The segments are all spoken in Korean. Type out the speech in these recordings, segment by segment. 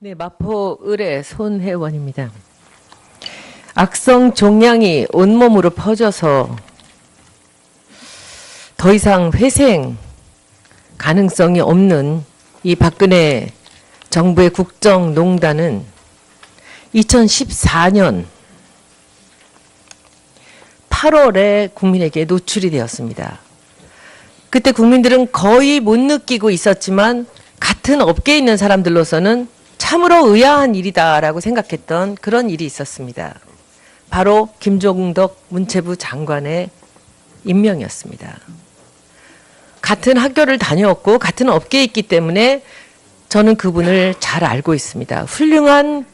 네, 마포 을의 손혜원입니다. 악성 종양이 온몸으로 퍼져서 더 이상 회생 가능성이 없는 이 박근혜 정부의 국정농단은 2014년 8월에 국민에게 노출이 되었습니다. 그때 국민들은 거의 못 느끼고 있었지만 같은 업계에 있는 사람들로서는 참으로 의아한 일이다라고 생각했던 그런 일이 있었습니다. 바로 김종덕 문체부 장관의 임명이었습니다. 같은 학교를 다녔고 같은 업계에 있기 때문에 저는 그분을 잘 알고 있습니다. 훌륭한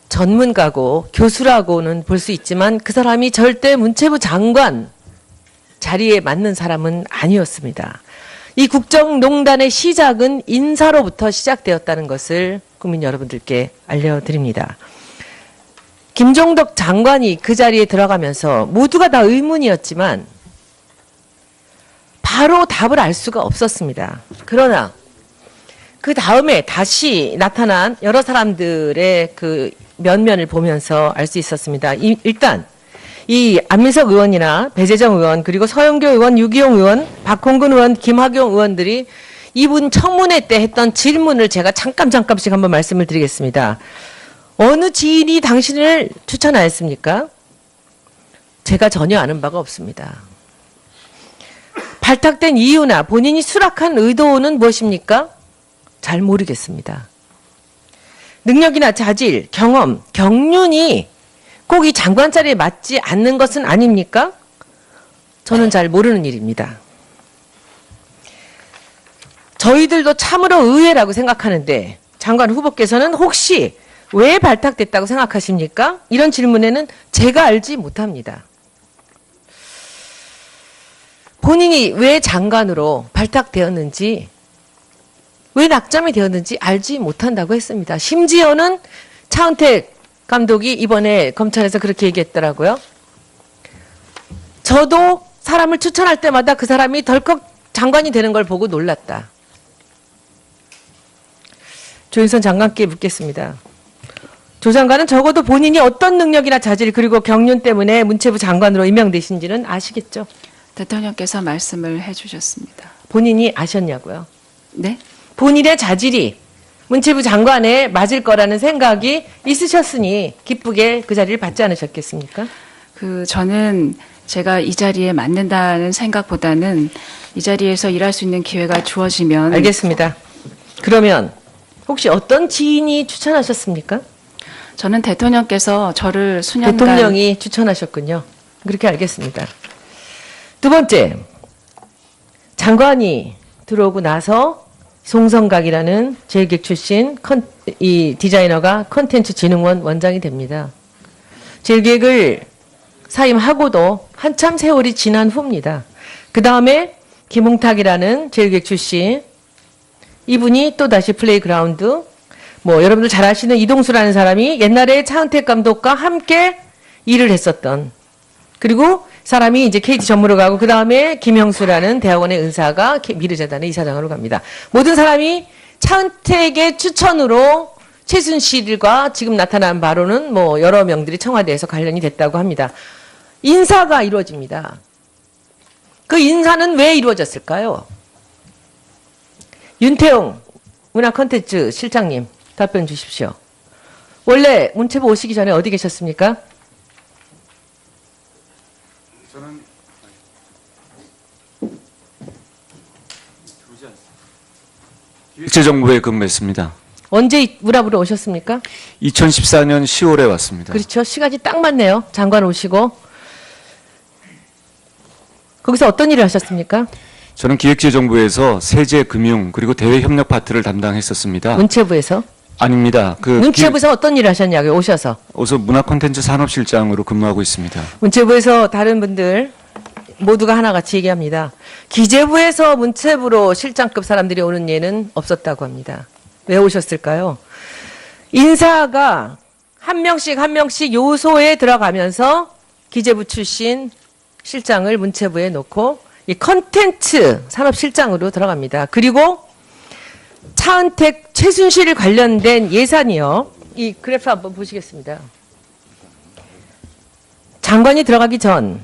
전문가고 교수라고는 볼 수 있지만 그 사람이 절대 문체부 장관 자리에 맞는 사람은 아니었습니다. 이 국정농단의 시작은 인사로부터 시작되었다는 것을 국민 여러분들께 알려드립니다. 김종덕 장관이 그 자리에 들어가면서 모두가 다 의문이었지만 바로 답을 알 수가 없었습니다. 그러나 그 다음에 다시 나타난 여러 사람들의 그 면면을 보면서 알 수 있었습니다. 일단 이 안민석 의원이나 배재정 의원 그리고 서영교 의원, 유기용 의원, 박홍근 의원, 김학용 의원들이 이분 청문회 때 했던 질문을 제가 잠깐씩 한번 말씀을 드리겠습니다. 어느 지인이 당신을 추천하였습니까? 제가 전혀 아는 바가 없습니다. 발탁된 이유나 본인이 수락한 의도는 무엇입니까? 잘 모르겠습니다. 능력이나 자질, 경험, 경륜이 꼭 이 장관 자리에 맞지 않는 것은 아닙니까? 저는 잘 모르는 일입니다. 저희들도 참으로 의외라고 생각하는데 장관 후보께서는 혹시 왜 발탁됐다고 생각하십니까? 이런 질문에는 제가 알지 못합니다. 본인이 왜 장관으로 발탁되었는지, 왜 낙점이 되었는지 알지 못한다고 했습니다. 심지어는 차은택 감독이 이번에 검찰에서 그렇게 얘기했더라고요. 저도 사람을 추천할 때마다 그 사람이 덜컥 장관이 되는 걸 보고 놀랐다. 조윤선 장관께 묻겠습니다. 조 장관은 적어도 본인이 어떤 능력이나 자질 그리고 경륜 때문에 문체부 장관으로 임명되신지는 아시겠죠? 대통령께서 말씀을 해주셨습니다. 본인이 아셨냐고요? 네? 본인의 자질이 문체부 장관에 맞을 거라는 생각이 있으셨으니 기쁘게 그 자리를 받지 않으셨겠습니까? 저는 제가 이 자리에 맞는다는 생각보다는 이 자리에서 일할 수 있는 기회가 주어지면. 알겠습니다. 그러면 혹시 어떤 지인이 추천하셨습니까? 저는 대통령께서 저를 수년간. 대통령이 추천하셨군요. 그렇게 알겠습니다. 두 번째, 장관이 들어오고 나서 송성각이라는 제일기획 출신 이 디자이너가 콘텐츠진흥원 원장이 됩니다. 제일기획을 사임하고도 한참 세월이 지난 후입니다. 그 다음에 김홍탁이라는 제일기획 출신, 이분이 또다시 플레이그라운드, 여러분들 잘 아시는 이동수라는 사람이 옛날에 차은택 감독과 함께 일을 했었던, 그리고 사람이 이제 KT 전무로 가고 그 다음에 김형수라는 대학원의 은사가 미르재단의 이사장으로 갑니다. 모든 사람이 차은택의 추천으로 최순실과 지금 나타난 바로는 여러 명들이 청와대에서 관련이 됐다고 합니다. 인사가 이루어집니다. 그 인사는 왜 이루어졌을까요? 윤태용 문화콘텐츠 실장님 답변 주십시오. 원래 문체부 오시기 전에 어디 계셨습니까? 저는 기획재정부에 근무했습니다. 언제 문화부로 오셨습니까? 2014년 10월에 왔습니다. 그렇죠. 시간이 딱 맞네요. 장관 오시고. 거기서 어떤 일을 하셨습니까? 저는 기획재정부에서 세제, 금융 그리고 대외 협력 파트를 담당했었습니다. 문체부에서? 아닙니다. 문체부에서 어떤 일을 하셨냐고요? 오셔서. 문화콘텐츠 산업실장으로 근무하고 있습니다. 문체부에서 다른 분들 모두가 하나같이 얘기합니다. 기재부에서 문체부로 실장급 사람들이 오는 예는 없었다고 합니다. 왜 오셨을까요? 인사가 한 명씩 요소에 들어가면서 기재부 출신 실장을 문체부에 놓고 이 컨텐츠 산업실장으로 들어갑니다. 그리고 차은택, 최순실 관련된 예산이요. 이 그래프 한번 보시겠습니다. 장관이 들어가기 전,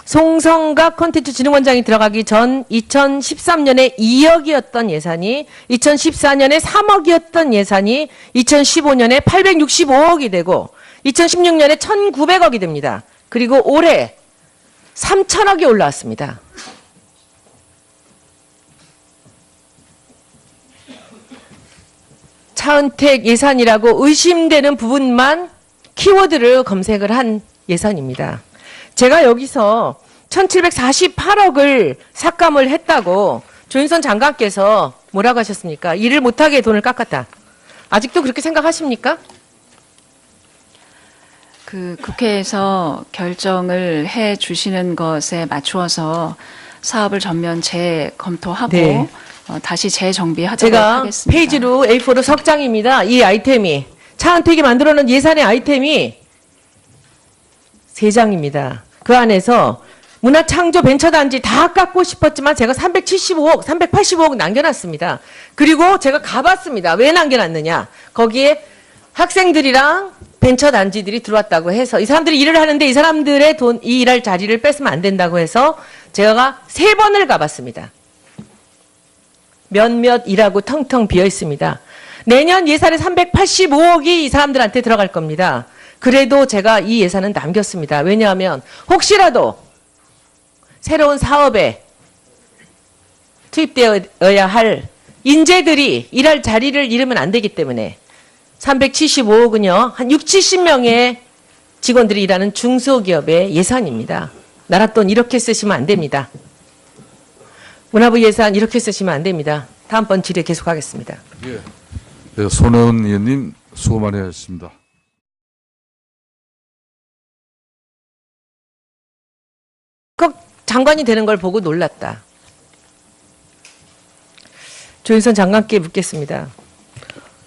송성각 콘텐츠진흥원장이 들어가기 전 2013년에 2억이었던 예산이 2014년에 3억이었던 예산이 2015년에 865억이 되고 2016년에 1,900억이 됩니다. 그리고 올해 3,000억이 올라왔습니다. 차은택 예산이라고 의심되는 부분만 키워드를 검색을 한 예산입니다. 제가 여기서 1,748억을 삭감을 했다고 조윤선 장관께서 뭐라고 하셨습니까? 일을 못하게 돈을 깎았다. 아직도 그렇게 생각하십니까? 그 국회에서 결정을 해 주시는 것에 맞추어서 사업을 전면 재검토하고 네. 다시 재정비하도록 제가 하겠습니다. 페이지로 A4로 석 장입니다. 이 아이템이 차은택이 만들어놓은 예산의 아이템이 3장입니다. 그 안에서 문화창조벤처단지 다 깎고 싶었지만 제가 375억, 385억 남겨놨습니다. 그리고 제가 가봤습니다. 왜 남겨놨느냐. 거기에 학생들이랑 벤처단지들이 들어왔다고 해서 이 사람들이 일을 하는데 이 사람들의 돈, 이 일할 자리를 뺏으면 안 된다고 해서 제가 3번을 가봤습니다. 몇몇 일하고 텅텅 비어 있습니다. 내년 예산에 385억이 이 사람들한테 들어갈 겁니다. 그래도 제가 이 예산은 남겼습니다. 왜냐하면 혹시라도 새로운 사업에 투입되어야 할 인재들이 일할 자리를 잃으면 안 되기 때문에 375억은요. 한 60, 70명의 직원들이 일하는 중소기업의 예산입니다. 나라 돈 이렇게 쓰시면 안 됩니다. 문화부 예산 이렇게 쓰시면 안 됩니다. 다음번 질의 계속하겠습니다. 예. 네, 손혜원 의원님 수고 많이 하셨습니다. 꼭 장관이 되는 걸 보고 놀랐다. 조윤선 장관께 묻겠습니다.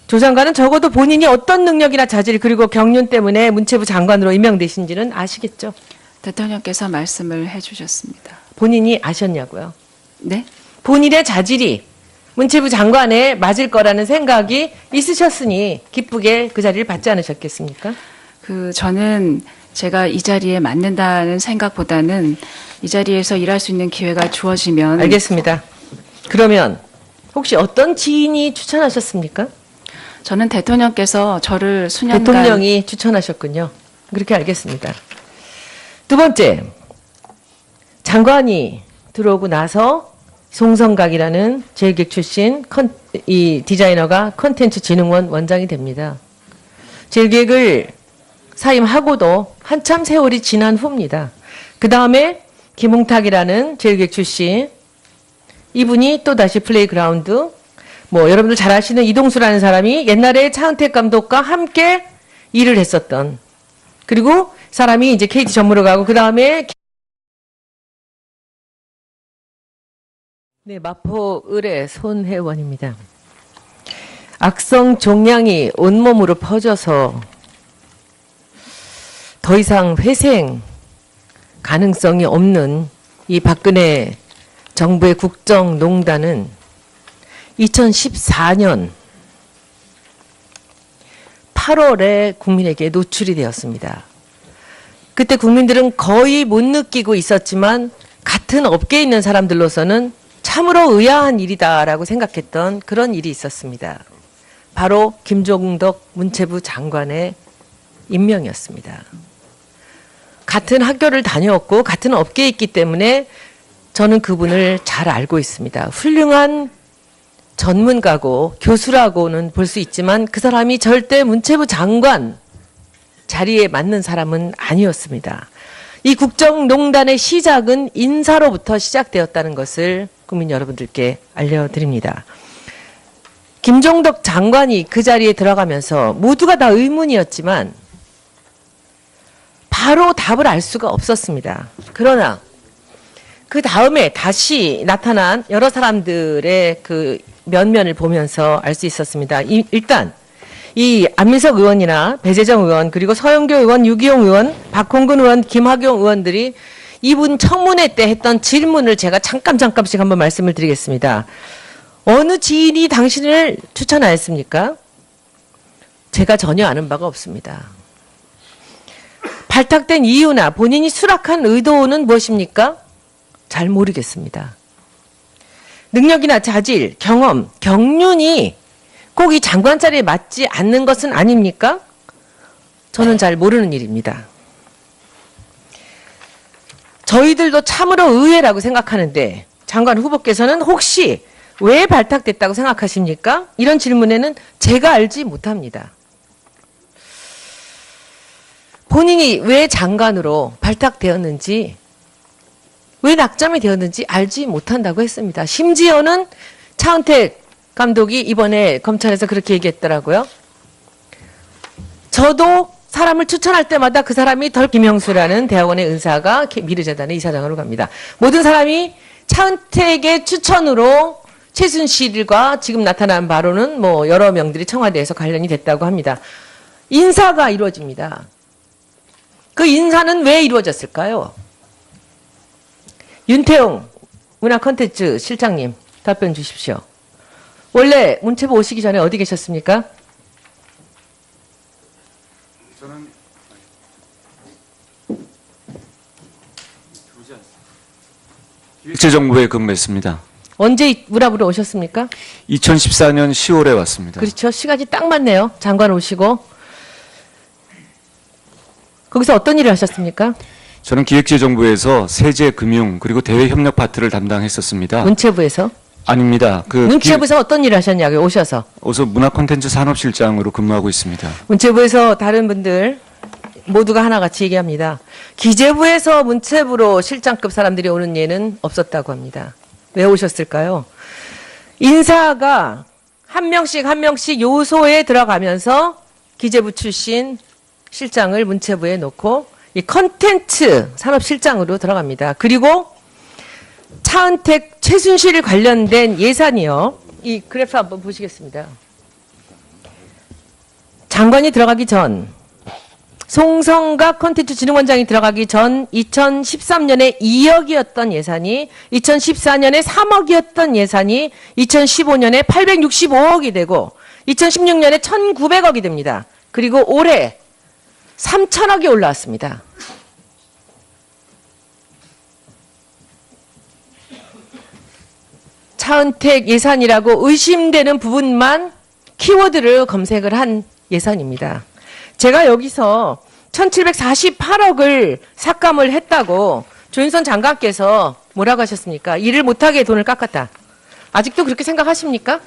조 장관은 적어도 본인이 어떤 능력이나 자질 그리고 경륜 때문에 문체부 장관으로 임명되신지는 아시겠죠? 대통령께서 말씀을 해주셨습니다. 본인이 아셨냐고요? 네? 본인의 자질이 문체부 장관에 맞을 거라는 생각이 있으셨으니 기쁘게 그 자리를 받지 않으셨겠습니까? 저는 제가 이 자리에 맞는다는 생각보다는 이 자리에서 일할 수 있는 기회가 주어지면 알겠습니다. 그러면 혹시 어떤 지인이 추천하셨습니까? 저는 대통령께서 저를 수년간 대통령이 추천하셨군요. 그렇게 알겠습니다. 두 번째, 장관이 들어오고 나서 송성각이라는 제일기획 출신 이 디자이너가 콘텐츠진흥원 원장이 됩니다. 제일기획을 사임하고도 한참 세월이 지난 후입니다. 그 다음에 김홍탁이라는 제일기획 출신, 이분이 또 다시 플레이그라운드, 여러분들 잘 아시는 이동수라는 사람이 옛날에 차은택 감독과 함께 일을 했었던, 그리고 사람이 이제 KT 전무로 가고, 그 다음에 네, 마포 을의 손혜원입니다. 악성 종양이 온몸으로 퍼져서 더 이상 회생 가능성이 없는 이 박근혜 정부의 국정농단은 2014년 8월에 국민에게 노출이 되었습니다. 그때 국민들은 거의 못 느끼고 있었지만 같은 업계에 있는 사람들로서는 참으로 의아한 일이다라고 생각했던 그런 일이 있었습니다. 바로 김종덕 문체부 장관의 임명이었습니다. 같은 학교를 다녔고 같은 업계에 있기 때문에 저는 그분을 잘 알고 있습니다. 훌륭한 전문가고 교수라고는 볼 수 있지만 그 사람이 절대 문체부 장관 자리에 맞는 사람은 아니었습니다. 이 국정농단의 시작은 인사로부터 시작되었다는 것을 국민 여러분들께 알려드립니다. 김종덕 장관이 그 자리에 들어가면서 모두가 다 의문이었지만 바로 답을 알 수가 없었습니다. 그러나 그 다음에 다시 나타난 여러 사람들의 그 면면을 보면서 알 수 있었습니다. 일단 이 안민석 의원이나 배재정 의원 그리고 서영교 의원, 유기용 의원, 박홍근 의원, 김학용 의원들이 이분 청문회 때 했던 질문을 제가 잠깐씩 한번 말씀을 드리겠습니다. 어느 지인이 당신을 추천하였습니까? 제가 전혀 아는 바가 없습니다. 발탁된 이유나 본인이 수락한 의도는 무엇입니까? 잘 모르겠습니다. 능력이나 자질, 경험, 경륜이 꼭 이 장관 자리에 맞지 않는 것은 아닙니까? 저는 잘 모르는 일입니다. 저희들도 참으로 의외라고 생각하는데 장관 후보께서는 혹시 왜 발탁됐다고 생각하십니까? 이런 질문에는 제가 알지 못합니다. 본인이 왜 장관으로 발탁되었는지, 왜 낙점이 되었는지 알지 못한다고 했습니다. 심지어는 차은택 감독이 이번에 검찰에서 그렇게 얘기했더라고요. 저도 사람을 추천할 때마다 그 사람이 덜 김형수라는 대학원의 은사가 미르재단의 이사장으로 갑니다. 모든 사람이 차은택의 추천으로 최순실과 지금 나타난 바로는 뭐 여러 명들이 청와대에서 관련이 됐다고 합니다. 인사가 이루어집니다. 그 인사는 왜 이루어졌을까요? 윤태용 문화콘텐츠 실장님 답변 주십시오. 원래 문체부 오시기 전에 어디 계셨습니까? 기획재정부에 근무했습니다. 언제 문화부로 오셨습니까? 2014년 10월에 왔습니다. 그렇죠. 시간이 딱 맞네요. 장관 오시고. 거기서 어떤 일을 하셨습니까? 저는 기획재정부에서 세제, 금융 그리고 대외 협력 파트를 담당했었습니다. 문체부에서. 아닙니다. 문체부에서 어떤 일을 하셨냐고요, 오셔서. 어서 문화콘텐츠 산업실장으로 근무하고 있습니다. 문체부에서 다른 분들 모두가 하나같이 얘기합니다. 기재부에서 문체부로 실장급 사람들이 오는 예는 없었다고 합니다. 왜 오셨을까요? 인사가 한 명씩 한 명씩 요소에 들어가면서 기재부 출신 실장을 문체부에 놓고 이 컨텐츠 산업실장으로 들어갑니다. 그리고 차은택, 최순실 관련된 예산이요. 이 그래프 한번 보시겠습니다. 장관이 들어가기 전, 송성각 콘텐츠진흥원장이 들어가기 전 2013년에 2억이었던 예산이 2014년에 3억이었던 예산이 2015년에 865억이 되고 2016년에 1,900억이 됩니다. 그리고 올해 3,000억이 올라왔습니다. 차은택 예산이라고 의심되는 부분만 키워드를 검색을 한 예산입니다. 제가 여기서 1,748억을 삭감을 했다고 조윤선 장관께서 뭐라고 하셨습니까? 일을 못하게 돈을 깎았다. 아직도 그렇게 생각하십니까?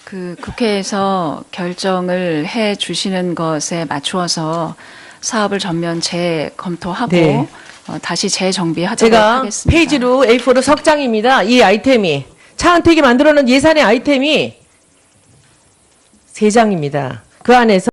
그 국회에서 결정을 해 주시는 것에 맞추어서 사업을 전면 재검토하고 네. 다시 재정비하도록 제가 하겠습니다. 페이지로 A4로 석 장입니다. 이 아이템이 차은택이 만들어놓은 예산의 아이템이 3장입니다. 그 안에서